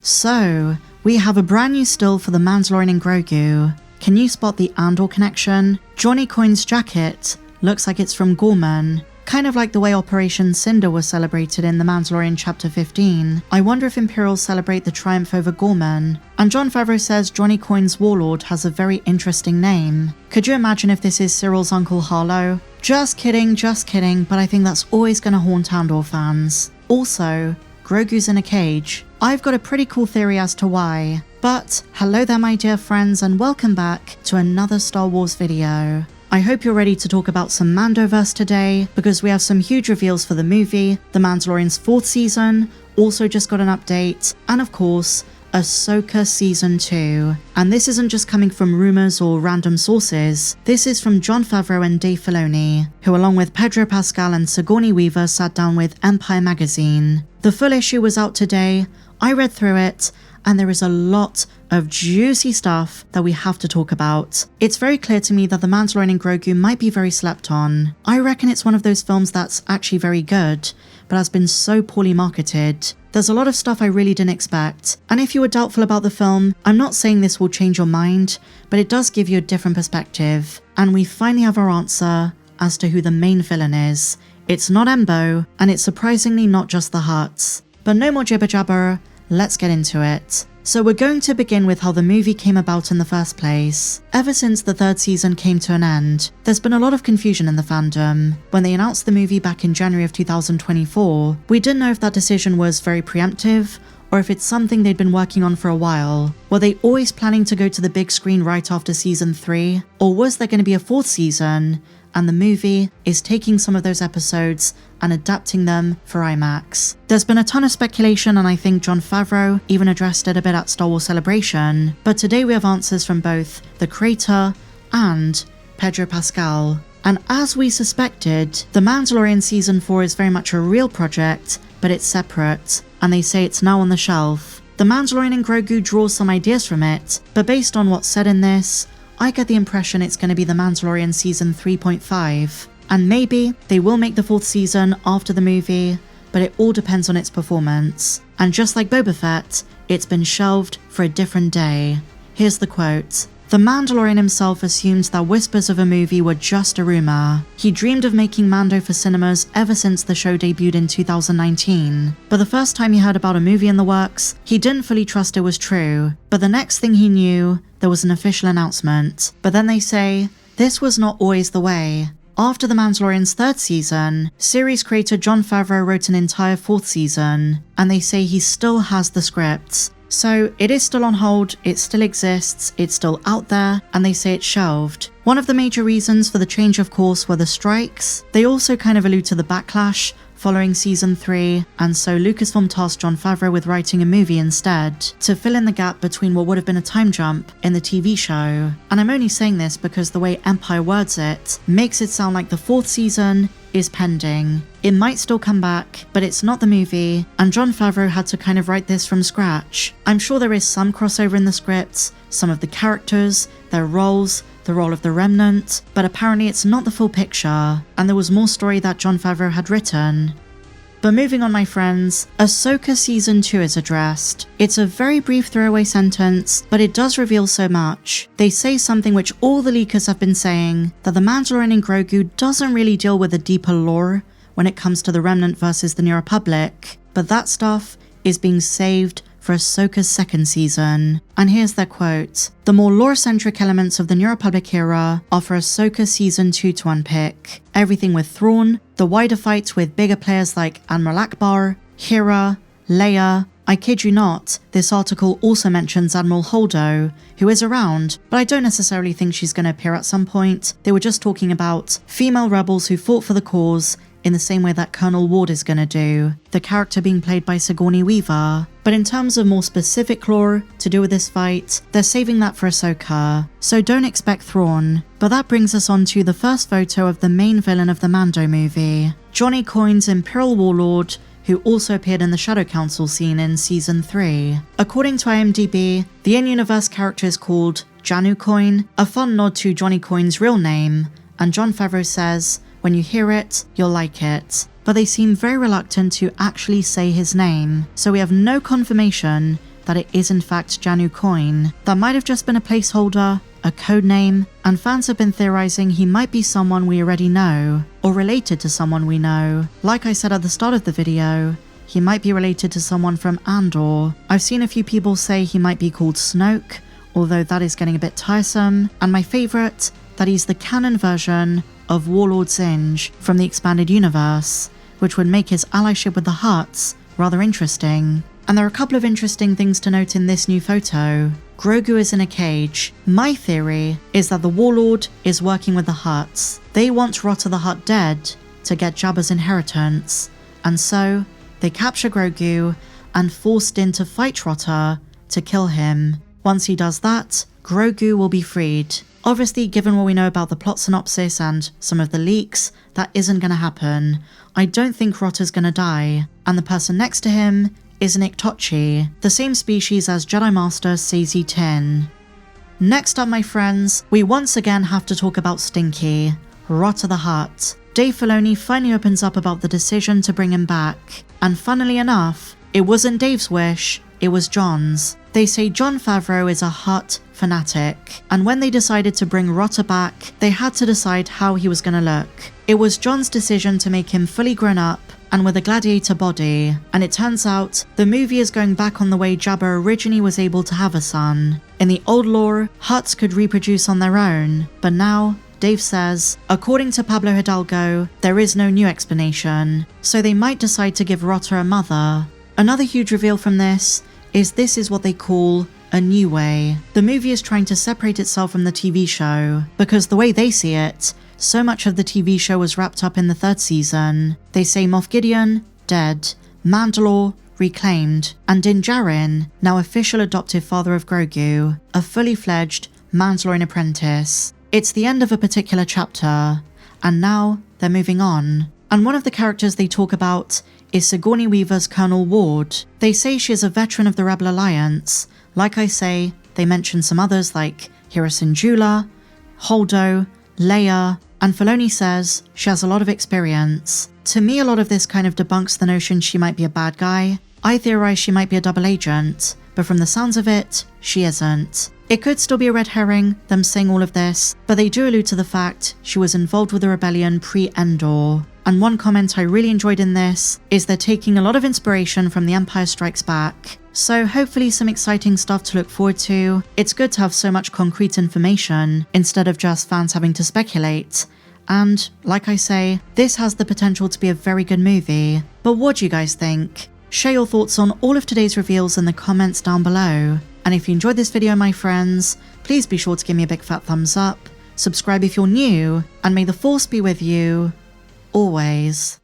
So, we have a brand new still for the Mandalorian and Grogu. Can you spot the Andor connection? Johnny Coin's jacket looks like it's from Gorman, kind of like the way Operation Cinder was celebrated in The Mandalorian Chapter 15. I wonder if Imperial celebrate the triumph over Gorman. And Jon Favreau says Johnny Coin's Warlord has a very interesting name. Could you imagine if this is Cyril's Uncle Harlow? Just kidding, but I think that's always going to haunt Andor fans. Also, Grogu's in a cage. I've got a pretty cool theory as to why. But hello there my dear friends, and welcome back to another Star Wars video. I hope you're ready to talk about some Mandoverse today, because we have some huge reveals for the movie, The Mandalorian's 4th season, also just got an update, and of course, Ahsoka Season 2. And this isn't just coming from rumors or random sources, this is from Jon Favreau and Dave Filoni, who along with Pedro Pascal and Sigourney Weaver sat down with Empire magazine. The full issue was out today, I read through it, and there is a lot of juicy stuff that we have to talk about. It's very clear to me that The Mandalorian and Grogu might be very slept on. I reckon it's one of those films that's actually very good, but has been so poorly marketed. There's a lot of stuff I really didn't expect, and if you were doubtful about the film, I'm not saying this will change your mind, but it does give you a different perspective. And we finally have our answer as to who the main villain is. It's not Embo, and it's surprisingly not just the Hutts. But no more jibber jabber, let's get into it. So we're going to begin with how the movie came about in the first place. Ever since the 3rd season came to an end, there's been a lot of confusion in the fandom. When they announced the movie back in January of 2024, we didn't know if that decision was very preemptive, or if it's something they'd been working on for a while. Were they always planning to go to the big screen right after season 3? Or was there going to be a 4th season, and the movie is taking some of those episodes and adapting them for IMAX? There's been a ton of speculation, and I think Jon Favreau even addressed it a bit at Star Wars Celebration, but today we have answers from both the creator and Pedro Pascal. And as we suspected, The Mandalorian Season 4 is very much a real project, but it's separate, and they say it's now on the shelf. The Mandalorian and Grogu draws some ideas from it, but based on what's said in this, I get the impression it's going to be The Mandalorian Season 3.5. And maybe they will make the 4th season after the movie, but it all depends on its performance. And just like Boba Fett, it's been shelved for a different day. Here's the quote. The Mandalorian himself assumed that whispers of a movie were just a rumor. He dreamed of making Mando for cinemas ever since the show debuted in 2019. But the first time he heard about a movie in the works, he didn't fully trust it was true. But the next thing he knew, there was an official announcement. But then they say, this was not always the way. After The Mandalorian's 3rd season, series creator Jon Favreau wrote an entire 4th season, and they say he still has the scripts. So it is still on hold, it still exists, it's still out there, and they say it's shelved. One of the major reasons for the change of course were the strikes. They also kind of allude to the backlash following season 3, and so Lucasfilm tasked Jon Favreau with writing a movie instead, to fill in the gap between what would have been a time jump in the TV show. And I'm only saying this because the way Empire words it makes it sound like the 4th season is pending. It might still come back, but it's not the movie, and Jon Favreau had to kind of write this from scratch. I'm sure there is some crossover in the scripts, some of the characters, their roles, the role of the Remnant, but apparently it's not the full picture, and there was more story that Jon Favreau had written. But moving on my friends, Ahsoka Season 2 is addressed. It's a very brief throwaway sentence, but it does reveal so much. They say something which all the leakers have been saying, that The Mandalorian and Grogu doesn't really deal with the deeper lore when it comes to the Remnant versus the New Republic, but that stuff is being saved for Ahsoka's 2nd season. And here's their quote. The more lore-centric elements of the New Republic era are for Ahsoka Season 2 to unpick. Everything with Thrawn, the wider fights with bigger players like Admiral Akbar, Hera, Leia. I kid you not, this article also mentions Admiral Holdo, who is around, but I don't necessarily think she's going to appear at some point. They were just talking about female rebels who fought for the cause, in the same way that Colonel Ward is gonna do, the character being played by Sigourney Weaver. But in terms of more specific lore to do with this fight, they're saving that for Ahsoka, so don't expect Thrawn. But that brings us on to the first photo of the main villain of the Mando movie, Johnny Coin's Imperial Warlord, who also appeared in the Shadow Council scene in Season 3. According to IMDb, the in-universe character is called Janu Coin, a fun nod to Johnny Coin's real name, and Jon Favreau says, when you hear it, you'll like it. But they seem very reluctant to actually say his name, so we have no confirmation that it is in fact Janu Coin. That might have just been a placeholder, a code name, and fans have been theorizing he might be someone we already know, or related to someone we know. Like I said at the start of the video, he might be related to someone from Andor. I've seen a few people say he might be called Snoke, although that is getting a bit tiresome, and my favourite, that he's the canon version of Warlord Zinj from the expanded universe, which would make his allyship with the Hutts rather interesting. And there are a couple of interesting things to note in this new photo. Grogu is in a cage. My theory is that the Warlord is working with the Hutts. They want Rotta the Hutt dead to get Jabba's inheritance, and so they capture Grogu and force Din to fight Rotta to kill him. Once he does that, Grogu will be freed. Obviously, given what we know about the plot synopsis and some of the leaks, that isn't going to happen. I don't think Rotta's going to die, and the person next to him is an Iktochi, the same species as Jedi Master Saesee Tiin. Next up, my friends, we once again have to talk about Stinky, Rotta the Hutt. Dave Filoni finally opens up about the decision to bring him back, and funnily enough, it wasn't Dave's wish, it was Jon's. They say Jon Favreau is a Hutt fanatic, and when they decided to bring Rotta back, they had to decide how he was going to look. It was Jon's decision to make him fully grown up and with a gladiator body, and it turns out the movie is going back on the way Jabba originally was able to have a son. In the old lore, Hutts could reproduce on their own, but now Dave says, according to Pablo Hidalgo, there is no new explanation, so they might decide to give Rotta a mother. Another huge reveal from this is what they call a new way. The movie is trying to separate itself from the TV show, because the way they see it, so much of the TV show was wrapped up in the 3rd season. They say Moff Gideon, dead, Mandalore, reclaimed, and Din Djarin, now official adoptive father of Grogu, a fully fledged Mandalorian apprentice. It's the end of a particular chapter, and now they're moving on. And one of the characters they talk about is Sigourney Weaver's Colonel Ward. They say she is a veteran of the Rebel Alliance. Like I say, they mention some others like Hera Syndulla, Holdo, Leia, and Filoni says she has a lot of experience. To me, a lot of this kind of debunks the notion she might be a bad guy. I theorize she might be a double agent, but from the sounds of it, she isn't. It could still be a red herring, them saying all of this, but they do allude to the fact she was involved with the rebellion pre-Endor. And one comment I really enjoyed in this is they're taking a lot of inspiration from The Empire Strikes Back. So hopefully some exciting stuff to look forward to. It's good to have so much concrete information instead of just fans having to speculate. And like I say, this has the potential to be a very good movie. But what do you guys think? Share your thoughts on all of today's reveals in the comments down below. And if you enjoyed this video, my friends, please be sure to give me a big fat thumbs up, subscribe if you're new, and may the Force be with you always.